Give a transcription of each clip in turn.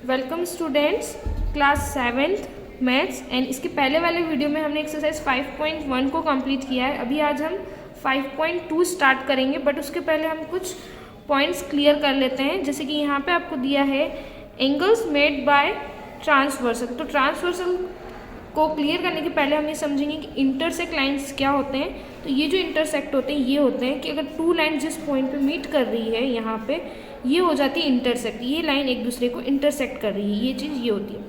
Welcome students, class 7th maths. And इसके पहले वाले वीडियो में हमने एक्सरसाइज 5.1 को कंप्लीट किया है। अभी आज हम 5.2 स्टार्ट करेंगे, बट उसके पहले हम कुछ पॉइंट्स क्लियर कर लेते हैं। जैसे कि यहाँ पे आपको दिया है एंगल्स मेड बाय ट्रांसवर्सल। तो ट्रांसवर्सल को क्लियर करने के पहले हम ये समझेंगे कि इंटरसेक्ट लाइन्स क्या होते हैं। तो ये जो इंटरसेक्ट होते हैं ये होते हैं कि अगर टू लाइन जिस पॉइंट पे मीट कर रही है, यहाँ पे ये हो जाती है इंटरसेक्ट। ये लाइन एक दूसरे को इंटरसेक्ट कर रही है, ये चीज़ ये होती है।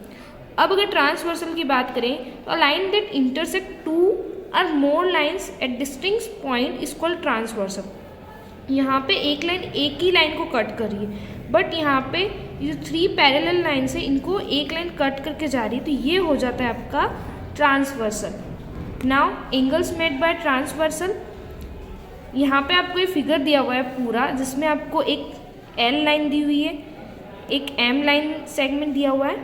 अब अगर ट्रांसवर्सल की बात करें तो line that intersect two or more lines at distinct point is called transversal. यहाँ पे एक लाइन एक ही लाइन को कट कर रही है, बट यहाँ पे ये जो 3 पैरेलल लाइन्स है इनको एक लाइन कट करके जा रही है, तो ये हो जाता है आपका transversal. Now angles made by transversal, यहाँ पे आपको ये फिगर दिया हुआ है पूरा, जिसमें आपको एक L लाइन दी हुई है, एक M लाइन सेगमेंट दिया हुआ है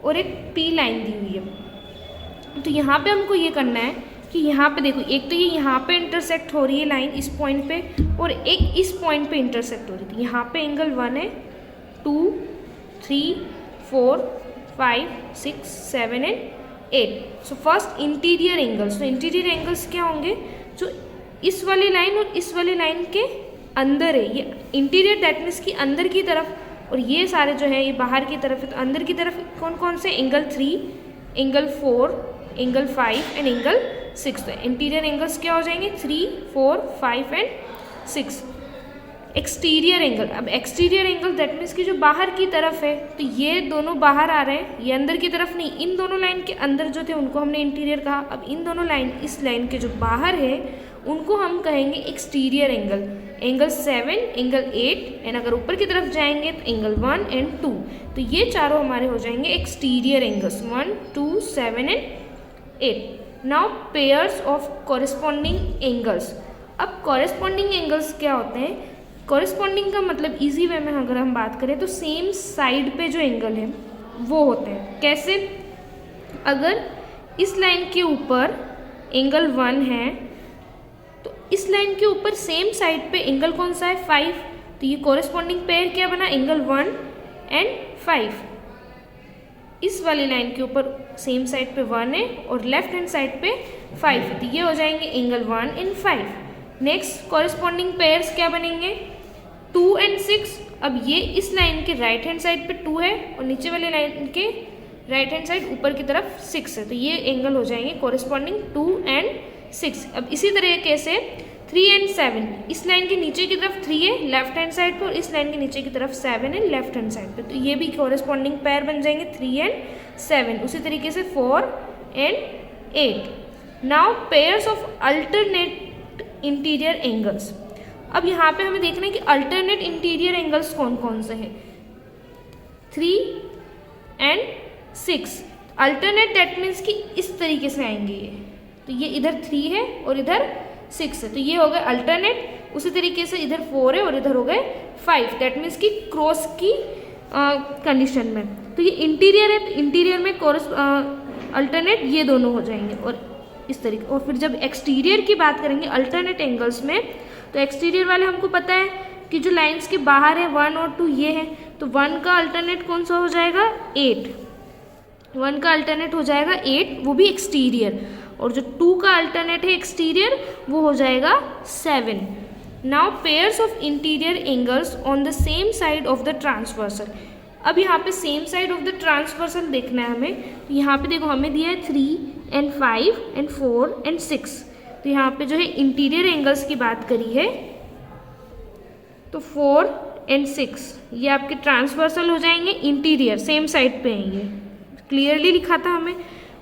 और एक P लाइन दी हुई है। तो यहाँ पे हमको ये करना है कि यहाँ पे देखो, एक तो ये यहाँ पे इंटरसेक्ट हो रही है लाइन इस पॉइंट पे, और एक इस पॉइंट पे इंटरसेक्ट हो रही थी। यहाँ पे एंगल 1 है, 2, 3, 4, 5, 6, 7 and 8। So first interior angles. तो इंटीरियर एंगल्स क्या होंगे? जो इस वाली लाइन और इस वाली लाइन के अंदर है, ये इंटीरियर दैट मीन्स कि अंदर की तरफ, और ये सारे जो है ये बाहर की तरफ है। तो अंदर की तरफ कौन कौन से? Angle 3, angle 4, angle 5 and angle 6। तो इंटीरियर एंगल्स क्या हो जाएंगे? 3, 4, 5 एंड 6। एक्सटीरियर एंगल, अब एक्सटीरियर एंगल दैट मीन्स कि जो बाहर की तरफ है, तो ये दोनों बाहर आ रहे हैं, ये अंदर की तरफ नहीं। इन दोनों लाइन के अंदर जो थे उनको हमने इंटीरियर कहा। अब इन दोनों लाइन, इस लाइन के जो बाहर है उनको हम कहेंगे exterior angle. Angle 7, angle 8 and अगर ऊपर की तरफ जाएंगे तो एंगल 1 एंड 2। तो ये चारों हमारे हो जाएंगे exterior angles, 1, 2, 7 and 8। Now pairs of corresponding angles. अब कॉरेस्पॉन्डिंग एंगल्स क्या होते हैं? कॉरेस्पॉन्डिंग का मतलब इजी वे में अगर हम बात करें तो सेम साइड पे जो एंगल है वो होते हैं। कैसे? अगर इस लाइन के ऊपर एंगल 1 है तो इस लाइन के ऊपर सेम साइड पे एंगल कौन सा है? 5। तो ये कॉरेस्पॉन्डिंग पेयर क्या बना? Angle 1 and 5। इस वाली लाइन के ऊपर सेम साइड पे 1 है और लेफ्ट हैंड साइड पे 5 है, तो ये हो जाएंगे angle 1 and 5। Next corresponding pairs क्या बनेंगे? 2 एंड 6। अब ये इस लाइन के राइट हैंड साइड पे 2 है और नीचे वाले लाइन के राइट हैंड साइड ऊपर की तरफ 6 है, तो ये एंगल हो जाएंगे कॉरेस्पॉन्डिंग 2 एंड 6। अब इसी तरीके से 3 एंड 7, इस लाइन के नीचे की तरफ 3 है लेफ्ट हैंड साइड पे और इस लाइन के नीचे की तरफ 7 है लेफ्ट हैंड साइड पे, तो ये भी कॉरेस्पॉन्डिंग पेयर बन जाएंगे 3 एंड 7। उसी तरीके से 4 and 8। Now pairs of alternate interior angles. अब यहाँ पे हमें देखना है कि अल्टरनेट इंटीरियर एंगल्स कौन कौन से हैं। 3 एंड 6। अल्टरनेट दैट मीन्स कि इस तरीके से आएंगे ये, तो ये इधर 3 है और इधर 6 है, तो ये हो गए अल्टरनेट। उसी तरीके से इधर 4 है और इधर हो गए 5, दैट मीन्स कि क्रॉस की कंडीशन में। तो ये इंटीरियर है, तो इंटीरियर में अल्टरनेट ये दोनों हो जाएंगे और इस तरीके। और फिर जब एक्सटीरियर की बात करेंगे अल्टरनेट एंगल्स में, तो एक्सटीरियर वाले हमको पता है कि जो लाइंस के बाहर है 1 और 2 ये है, तो 1 का अल्टरनेट कौन सा हो जाएगा? 8। 1 का अल्टरनेट हो जाएगा 8, वो भी एक्सटीरियर। और जो 2 का अल्टरनेट है एक्सटीरियर वो हो जाएगा 7। Now pairs of interior angles on the same side of the transversal. अब यहाँ पे same side of the transversal देखना है हमें। तो यहाँ पे देखो हमें दिया है 3 एंड 5 एंड 4 एंड 6। तो यहाँ पे जो है इंटीरियर एंगल्स की बात करी है, तो 4 एंड 6 ये आपके ट्रांसवर्सल हो जाएंगे, इंटीरियर सेम साइड पे हैं, ये क्लियरली लिखा था हमें।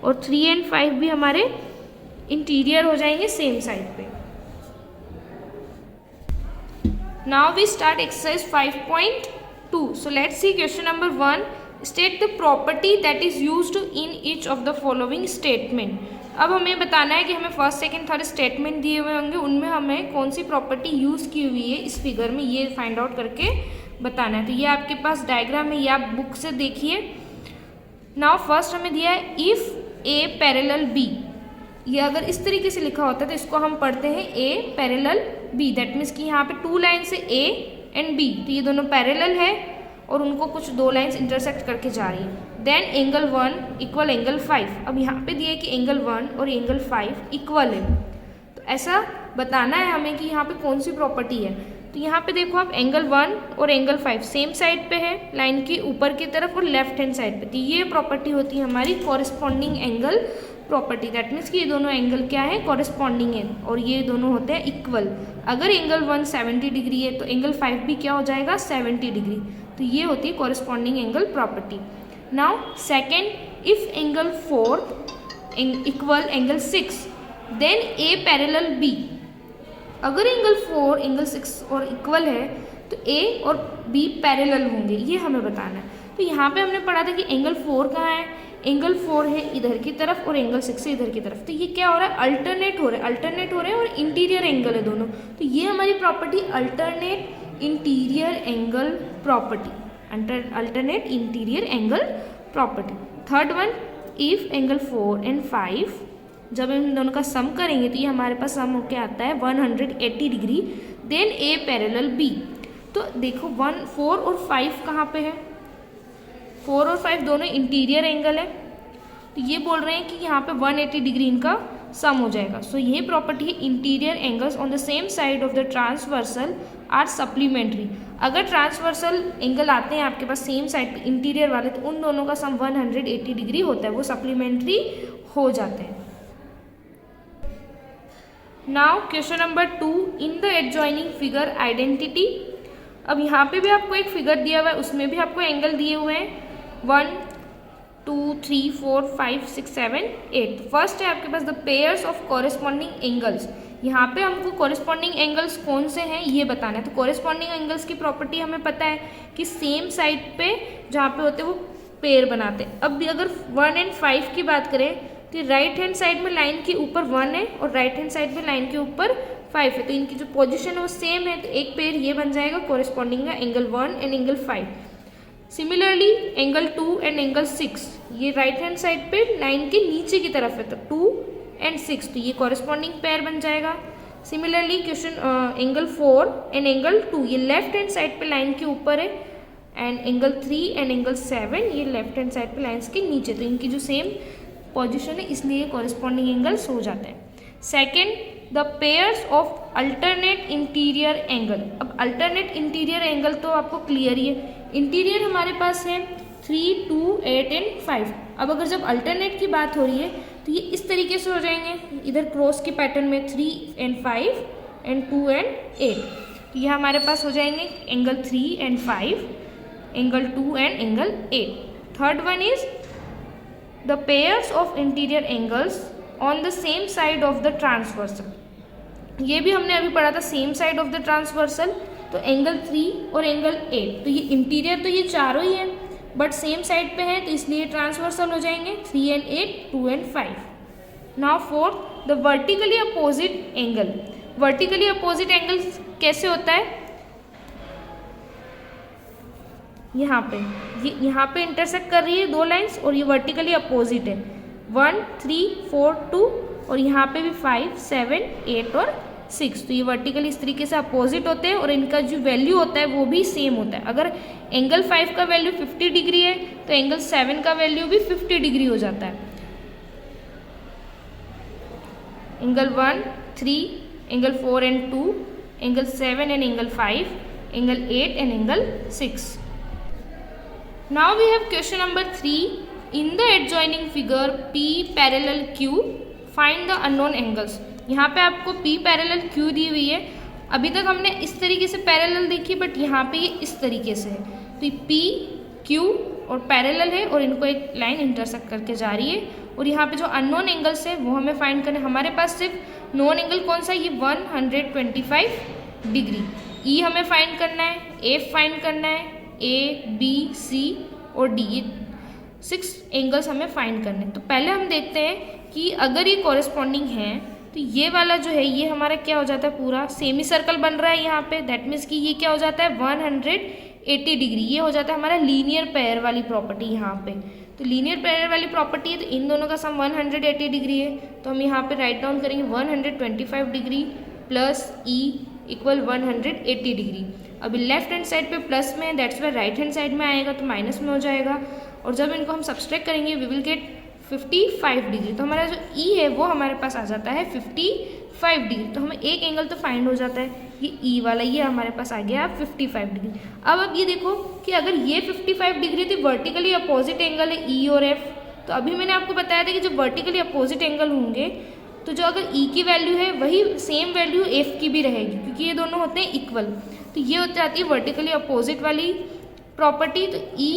और 3 एंड 5 भी हमारे इंटीरियर हो जाएंगे सेम साइड पे। Now we start exercise 5.2। So let's see question number 1। State the property that is used in each of the following statement. अब हमें बताना है कि हमें फर्स्ट, सेकंड, थर्ड स्टेटमेंट दिए हुए होंगे, उनमें हमें कौन सी प्रॉपर्टी यूज़ की हुई है इस फिगर में, ये फाइंड आउट करके बताना है। तो ये आपके पास डायग्राम है, ये आप बुक से देखिए। नाउ फर्स्ट हमें दिया है इफ़ ए पैरेलल बी। ये अगर इस तरीके से लिखा होता है तो इसको हम पढ़ते हैं ए पैरेलल बी, दैट मीन्स कि यहाँ पे 2 लाइन से ए एंड बी, तो ये दोनों पैरेलल है और उनको कुछ दो लाइंस इंटरसेक्ट करके जा रही है। Then angle 1 equal angle 5। अब यहाँ पे दिया है कि एंगल 1 और एंगल 5 इक्वल है, तो ऐसा बताना है हमें कि यहाँ पे कौन सी प्रॉपर्टी है। तो यहाँ पे देखो आप, एंगल 1 और एंगल 5 सेम साइड पे है, लाइन के ऊपर की तरफ और लेफ्ट हैंड साइड पे। तो ये प्रॉपर्टी होती है हमारी corresponding angle property. That means कि ये दोनों एंगल क्या है, कॉरेस्पॉन्डिंग है, और ये दोनों होते हैं इक्वल। अगर एंगल 1 70 डिग्री है तो एंगल 5 भी क्या हो जाएगा, 70 डिग्री। तो ये होती है corresponding angle property. Now second, if angle 4 equal angle 6 then A parallel B. अगर एंगल 4 एंगल 6 और इक्वल है तो ए और बी पैरेलल होंगे, ये हमें बताना है। तो यहाँ पे हमने पढ़ा था कि एंगल 4 कहाँ है, एंगल 4 है इधर की तरफ और एंगल 6 है इधर की तरफ। तो ये क्या हो रहा है, अल्टरनेट हो रहे हैं और इंटीरियर एंगल है दोनों। तो ये हमारी property alternate interior angle property, alternate interior angle property. Third one, if angle 4 and 5, जब इन दोनों का सम करेंगे तो ये हमारे पास सम होके आता है 180 degree. Then A parallel B. तो देखो 4 और 5 कहाँ पे है, 4 और 5 दोनों इंटीरियर एंगल है, तो ये बोल रहे हैं कि यहाँ पे 180 डिग्री इनका सम हो जाएगा। सो ये प्रॉपर्टी है, interior angles on the same side of the transversal are supplementary. अगर ट्रांसवर्सल एंगल आते हैं आपके पास सेम साइड पे इंटीरियर वाले, तो उन दोनों का सम 180 डिग्री होता है, वो सप्लीमेंट्री हो जाते हैं। Now question number 2, in the adjoining figure identity. अब यहाँ पे भी आपको एक फिगर दिया हुआ है, उसमें भी आपको एंगल दिए हुए हैं 1 2 3 4 5 6 7 8। फर्स्ट है आपके पास the pairs of corresponding angles. यहाँ पे हमको कॉरेस्पॉन्डिंग एंगल्स कौन से हैं ये बताना है। तो कॉरेस्पॉन्डिंग एंगल्स की प्रॉपर्टी हमें पता है कि सेम साइड पे जहाँ पे होते हैं वो पेयर बनाते हैं। अब अगर 1 एंड 5 की बात करें तो राइट हैंड साइड में लाइन के ऊपर 1 है और राइट हैंड साइड में लाइन के ऊपर 5 है, तो इनकी जो पोजीशन है वो सेम है, तो एक पेयर ये बन जाएगा कॉरेस्पॉन्डिंग का angle 1 and angle 5। Similarly angle 2 and angle 6, ये राइट हैंड साइड पे लाइन के नीचे की तरफ है, तो 2 एंड 6, तो ये कॉरेस्पॉन्डिंग पेयर बन जाएगा। Similarly question angle 4 and angle 2, ये लेफ्ट हैंड साइड पे लाइन के ऊपर है, एंड एंगल 3 एंड एंगल 7 ये लेफ्ट हैंड साइड पे लाइन्स के नीचे, तो इनकी जो सेम पोजिशन है इसलिए कॉरेस्पॉन्डिंग एंगल्स हो जाते हैं। Second, the pairs of alternate interior angle. अब अल्टरनेट इंटीरियर एंगल तो आपको क्लियर ही है, इंटीरियर हमारे पास है 3 2 8 एंड 5। अब अगर जब अल्टरनेट की बात हो रही है तो ये इस तरीके से हो जाएंगे, इधर क्रॉस के पैटर्न में 3 एंड 5 एंड 2 एंड 8, तो ये हमारे पास हो जाएंगे angle 3 and 5, angle 2 and angle 8। Third one is the pairs of interior angles on the same side of the transversal. ये भी हमने अभी पढ़ा था, same side of the transversal, तो एंगल 3 और एंगल 8, तो ये इंटीरियर तो ये चारों ही हैं बट सेम साइड पे है, तो इसलिए ट्रांसवर्सल हो जाएंगे 3 and 8 2 and 5। Now fourth, the vertically opposite angle. Vertically opposite angle कैसे होता है, यहाँ पे ये यहाँ पे इंटरसेक्ट कर रही है दो लाइंस और ये वर्टिकली अपोजिट है, 1 3 4 2, और यहाँ पे भी 5 7 8 और 6, तो ये वर्टिकली इस तरीके से अपोजिट होते हैं और इनका जो वैल्यू होता है वो भी सेम होता है। अगर एंगल 5 का वैल्यू 50 डिग्री है तो एंगल 7 का वैल्यू भी 50 डिग्री हो जाता है। Angle 1 3, angle 4 and 2, angle 7 and angle 5, angle 8 and angle 6। Now we have question number 3. In the adjoining figure P parallel Q, find the unknown angles. यहाँ पे आपको P parallel Q दी हुई है। अभी तक हमने इस तरीके से पैरेलल देखी, बट यहाँ पे ये इस तरीके से है, तो P Q और पैरेलल है और इनको एक लाइन इंटरसेक्ट करके जा रही है। और यहाँ पे जो अननोन एंगल्स है वो हमें फाइंड करने, हमारे पास सिर्फ नॉन एंगल कौन सा है, ये 125 डिग्री। E हमें फाइंड करना है, F फाइंड करना है, A B C और D, ये 6 एंगल्स हमें फाइंड करने हैं। तो पहले हम देखते हैं कि अगर ये कॉरेस्पॉन्डिंग है तो ये वाला जो है ये हमारा क्या हो जाता है, पूरा सेमी सर्कल बन रहा है यहाँ पे, दैट मीन्स कि ये क्या हो जाता है 180 डिग्री, ये हो जाता है हमारा लीनियर पेयर वाली प्रॉपर्टी यहाँ पे। तो लीनियर पेयर वाली प्रॉपर्टी है तो इन दोनों का सम 180 डिग्री है, तो हम यहाँ पे राइट डाउन करेंगे 125 degree plus E equal 180 degree. अभी लेफ्ट हैंड साइड पे प्लस में है, that's Y right hand side में आएगा तो माइनस में हो जाएगा, और जब इनको हम सब्सट्रैक्ट करेंगे वी विल गेट 55 डिग्री। तो हमारा जो ई है वो हमारे पास आ जाता है 55 डिग्री। तो हमें एक एंगल तो फाइंड हो जाता है, ये ई वाला, ये हमारे पास आ गया 55 डिग्री। अब ये देखो कि अगर ये 55 डिग्री तो वर्टिकली अपोजिट एंगल है ई और एफ। तो अभी मैंने आपको बताया था कि जो वर्टिकली अपोजिट एंगल होंगे तो जो अगर ई की वैल्यू है वही सेम वैल्यू एफ की भी रहेगी, क्योंकि ये दोनों होते हैं इक्वल। तो ये हो जाती है वर्टिकली अपोजिट वाली प्रॉपर्टी। तो ई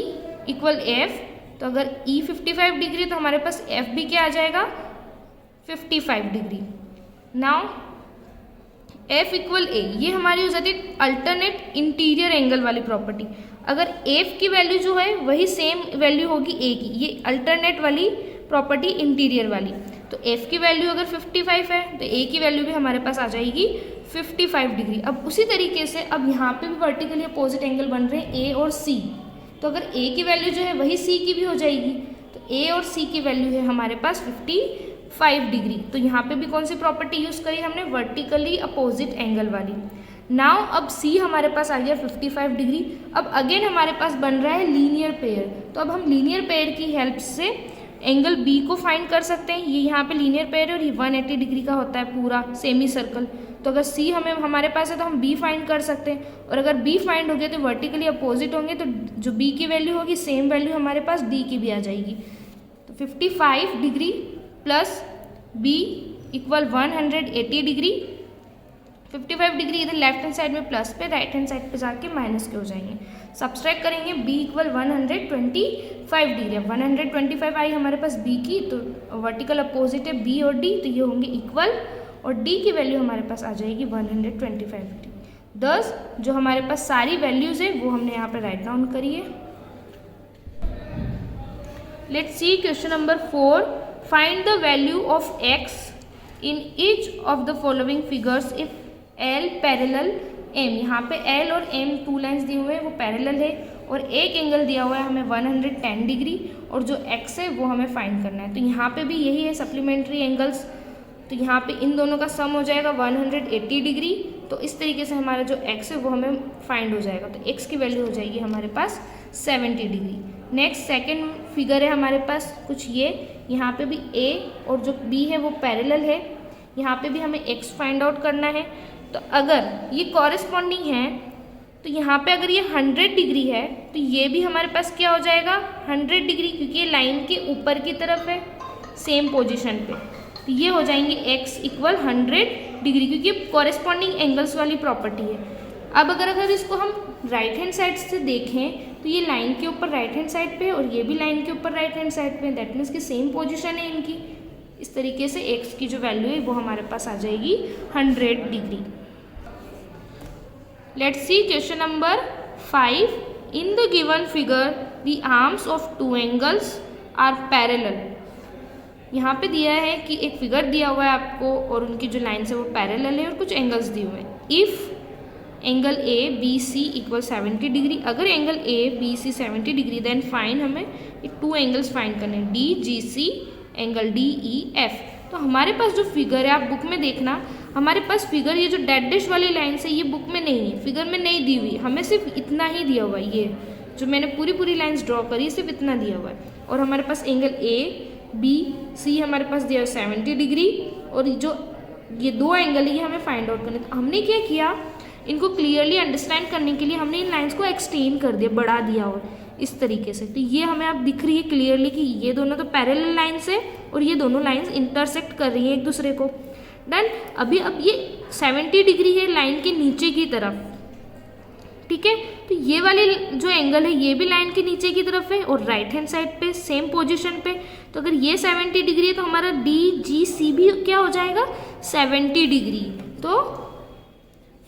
इक्वल एफ, तो अगर ई 55 डिग्री तो हमारे पास एफ भी क्या आ जाएगा 55 डिग्री। नाउ एफ इक्वल ए, ये हमारी हो जाती है अल्टरनेट इंटीरियर एंगल वाली प्रॉपर्टी। अगर एफ की वैल्यू जो है वही सेम वैल्यू होगी ए की, ये अल्टरनेट वाली प्रॉपर्टी इंटीरियर वाली। तो एफ की वैल्यू अगर 55 है तो ए की वैल्यू भी हमारे पास आ जाएगी 55 डिग्री। अब उसी तरीके से अब यहाँ पे भी वर्टिकली अपोजिट एंगल बन रहे हैं ए और सी। तो अगर ए की वैल्यू जो है वही सी की भी हो जाएगी, तो ए और सी की वैल्यू है हमारे पास 55 डिग्री। तो यहाँ पे भी कौन सी प्रॉपर्टी यूज़ करी हमने, वर्टिकली अपोजिट एंगल वाली। नाउ अब सी हमारे पास आ गया 55 डिग्री। अब अगेन हमारे पास बन रहा है लीनियर पेयर। तो अब हम लीनियर पेयर की हेल्प से एंगल बी को फाइंड कर सकते हैं। ये यहाँ पे लीनियर पेयर है और ये 180 डिग्री का होता है पूरा सेमी सर्कल। तो अगर सी हमारे पास है तो हम बी फाइंड कर सकते हैं, और अगर बी फाइंड हो गया तो वर्टिकली अपोजिट होंगे, तो जो बी की वैल्यू होगी सेम वैल्यू हमारे पास डी की भी आ जाएगी। तो 55 degree plus B equal 180 degree. 55 degree इधर लेफ्ट हैंड साइड में प्लस पे, राइट हैंड साइड पे जाके माइनस के हो जाएंगे। सब्सट्रैक्ट करेंगे बी इक्वल 125 डिग्री। अब 125 आई हमारे पास बी की, तो वर्टिकल अपोजिट है बी और डी, तो ये होंगे इक्वल, और डी की वैल्यू हमारे पास आ जाएगी 125 डिग्री। दस जो हमारे पास सारी वैल्यूज है वो हमने यहाँ पे राइट डाउन करी है। Let's see question number 4। Find the value of x in each of the following figures if L parallel M। यहाँ पे L और M टू लाइन्स दिए हुए हैं, वो पैरेलल है, और एक एंगल दिया हुआ है हमें 110 डिग्री, और जो x है वो हमें फाइंड करना है। तो यहाँ पे भी यही है सप्लीमेंट्री एंगल्स। तो यहाँ पे इन दोनों का सम हो जाएगा 180 डिग्री। तो इस तरीके से हमारा जो x है वो हमें फाइंड हो जाएगा। तो x की वैल्यू हो जाएगी हमारे पास 70 डिग्री। नेक्स्ट सेकेंड फिगर है हमारे पास कुछ ये, यहाँ पे भी a और जो b है वो पैरेलल है, यहाँ पे भी हमें x फाइंड आउट करना है। तो अगर ये कॉरेस्पॉन्डिंग है तो यहाँ पे अगर ये 100 डिग्री है तो ये भी हमारे पास क्या हो जाएगा 100 डिग्री, क्योंकि ये लाइन के ऊपर की तरफ है सेम पोजीशन पे। तो ये हो जाएंगे x इक्वल 100 डिग्री, क्योंकि कॉरेस्पॉन्डिंग एंगल्स वाली प्रॉपर्टी है। अब अगर इसको हम राइट हैंड साइड से देखें तो ये लाइन के ऊपर राइट हैंड साइड पे और ये भी लाइन के ऊपर राइट हैंड साइड पे, दैट मीन्स कि सेम पोजीशन है इनकी। इस तरीके से x की जो वैल्यू है वो हमारे पास आ जाएगी 100 degree. Let's see question number 5। In the given figure the arms of two angles are parallel. यहाँ पे दिया है कि एक फिगर दिया हुआ है आपको और उनकी जो लाइन्स है वो पैरेलल है और कुछ एंगल्स दिए हुए हैं। If angle A B C equal 70 degree, अगर angle A B C 70 degree then find, हमें ये टू एंगल्स फाइंड करने हैं, D G C angle D E F. तो हमारे पास जो फिगर है आप बुक में देखना, हमारे पास फिगर ये जो डैश वाली लाइन्स है ये बुक में नहीं है, फिगर में नहीं दी हुई, हमें सिर्फ इतना ही दिया हुआ है। ये जो मैंने पूरी लाइन्स ड्रॉ करी सिर्फ इतना दिया हुआ है, और हमारे पास एंगल ए बी सी हमारे पास दिया है 70 डिग्री, और जो ये दो एंगल है ये हमें फाइंड आउट करने। तो हमने क्या किया, इनको क्लियरली अंडरस्टैंड करने के लिए हमने इन लाइन्स को एक्सटेंड कर दिया, बढ़ा दिया और इस तरीके से। तो ये हमें अब दिख रही है क्लियरली कि ये दोनों तो पैरेलल लाइन्स है और ये दोनों लाइन्स इंटरसेक्ट कर रही हैं एक दूसरे को। डन। अब ये 70 डिग्री है लाइन के नीचे की तरफ, ठीक है। तो ये वाली जो एंगल है ये भी लाइन के नीचे की तरफ है और राइट हैंड साइड पे सेम पोजीशन पे। तो अगर ये 70 डिग्री है तो हमारा डी जी सी भी क्या हो जाएगा 70 डिग्री। तो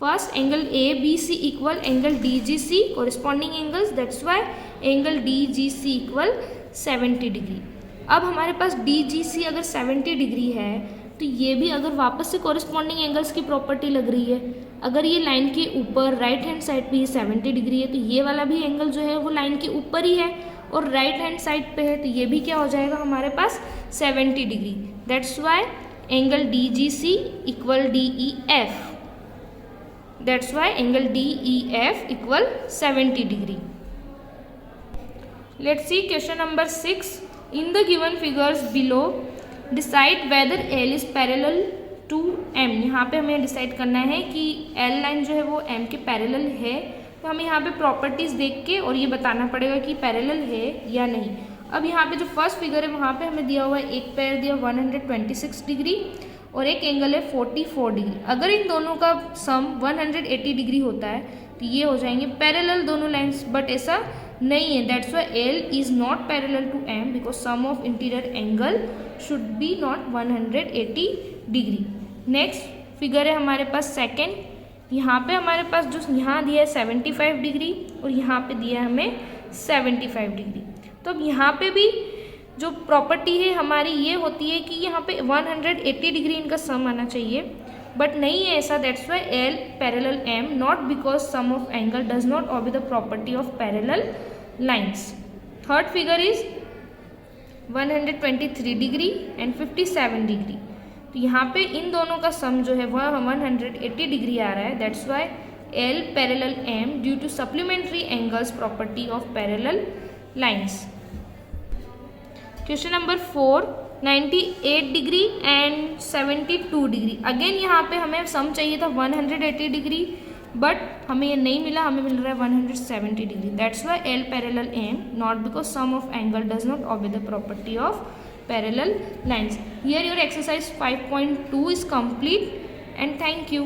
first angle A B C equal angle D G C corresponding angles, that's why angle D G C equal 70 degree. अब हमारे पास डी जी सी अगर 70 डिग्री है तो ये भी अगर वापस से कॉरेस्पॉन्डिंग एंगल्स की प्रॉपर्टी लग रही है, अगर ये लाइन के ऊपर राइट हैंड साइड पे ये 70 डिग्री है तो ये वाला भी एंगल जो है वो लाइन के ऊपर ही है और राइट हैंड साइड पे है, तो ये भी क्या हो जाएगा हमारे पास 70 degree. That's why angle D G C equal D E F. That's why angle DEF equal 70 degree. Let's see question number 6. In the given figures below, decide whether L is parallel to M. यहाँ पे हमें decide करना है कि L line जो है वो M के पैरेलल है, तो हमें यहाँ पे प्रॉपर्टीज़ देख के और ये बताना पड़ेगा कि पैरेलल है या नहीं। अब यहाँ पे जो फर्स्ट फिगर है वहाँ पे हमें दिया हुआ है एक पैर दिया 126 डिग्री और एक एंगल है 44 डिग्री। अगर इन दोनों का सम 180 डिग्री होता है तो ये हो जाएंगे पैरेलल दोनों लाइंस, बट ऐसा नहीं है। That's why L is not parallel to M because sum of interior angle should be not 180 degree. Next figure है हमारे पास सेकेंड, यहाँ पे हमारे पास जो यहाँ दिया है 75 डिग्री और यहाँ पे दिया है हमें 75 डिग्री। तो अब यहाँ पे भी जो प्रॉपर्टी है हमारी ये होती है कि यहाँ पे 180 डिग्री इनका सम आना चाहिए, बट नहीं है ऐसा। That's why L parallel M, not because sum of angle does not obey the property of parallel lines. Third figure is 123 degree and 57 degree. तो यहाँ पे इन दोनों का सम जो है वह 180 डिग्री आ रहा है। That's why L parallel M due to supplementary angles property of parallel lines. Question number 4, 98 degree and 72 degree. Again यहाँ पे हमें सम चाहिए था 180 डिग्री, बट हमें ये नहीं मिला, हमें मिल रहा है 170 degree. That's why L parallel M, not because sum of angle does not obey the property of parallel lines. Here your exercise 5.2 is complete and thank you.